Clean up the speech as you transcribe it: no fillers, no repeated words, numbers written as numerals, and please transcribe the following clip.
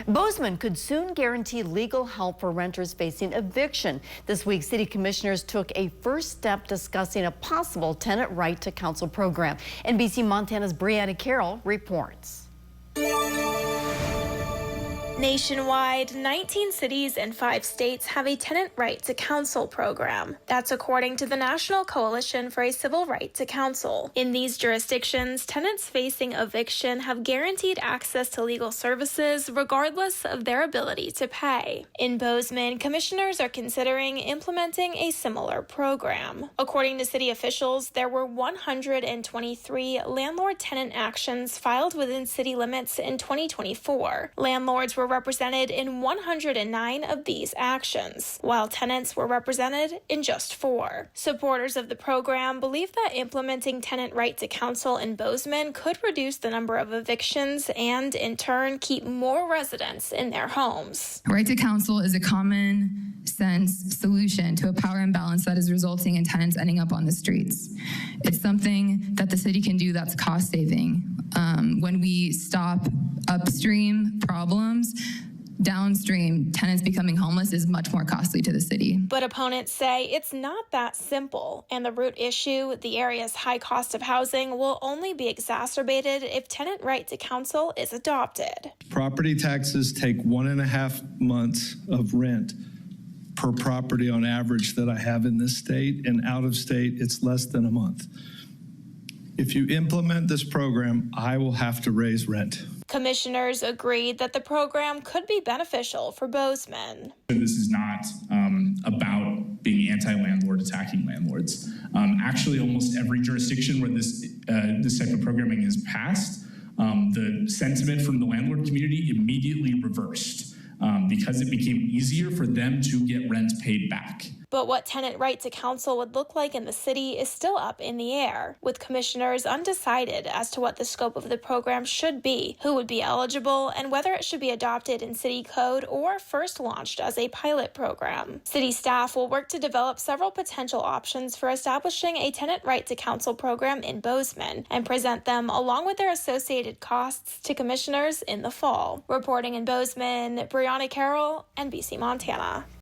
Bozeman could soon guarantee legal help for renters facing eviction. This week, city commissioners took a first step discussing a possible tenant right to counsel program. NBC Montana's Brianna Carroll reports. Nationwide, 19 cities and 5 states have a tenant right to counsel program. That's according to the National Coalition for a Civil Right to Counsel. In these jurisdictions, tenants facing eviction have guaranteed access to legal services regardless of their ability to pay. In Bozeman, commissioners are considering implementing a similar program. According to city officials, there were 123 landlord-tenant actions filed within city limits in 2024. Landlords were represented in 109 of these actions, while tenants were represented in just 4. Supporters of the program believe that implementing tenant right to counsel in Bozeman could reduce the number of evictions and, in turn, keep more residents in their homes. Right to counsel is a common sense solution to a power imbalance that is resulting in tenants ending up on the streets. It's something that the city can do that's cost saving. When we stop upstream problems, downstream tenants becoming homeless is much more costly to the city. But opponents say it's not that simple, and the root issue, the area's high cost of housing, will only be exacerbated if tenant right to counsel is adopted. Property taxes take 1.5 months of rent per property on average that I have in this state, and out of state it's less than a month. If you implement this program, I will have to raise rent. Commissioners agreed that the program could be beneficial for Bozeman. This is not about being anti-landlord, attacking landlords. Actually, almost every jurisdiction where this type of programming is passed, the sentiment from the landlord community immediately reversed because it became easier for them to get rent paid back. But what tenant right to counsel would look like in the city is still up in the air, with commissioners undecided as to what the scope of the program should be, who would be eligible, and whether it should be adopted in city code or first launched as a pilot program. City staff will work to develop several potential options for establishing a tenant right to counsel program in Bozeman and present them along with their associated costs to commissioners in the fall. Reporting in Bozeman, Brianna Carroll, NBC Montana.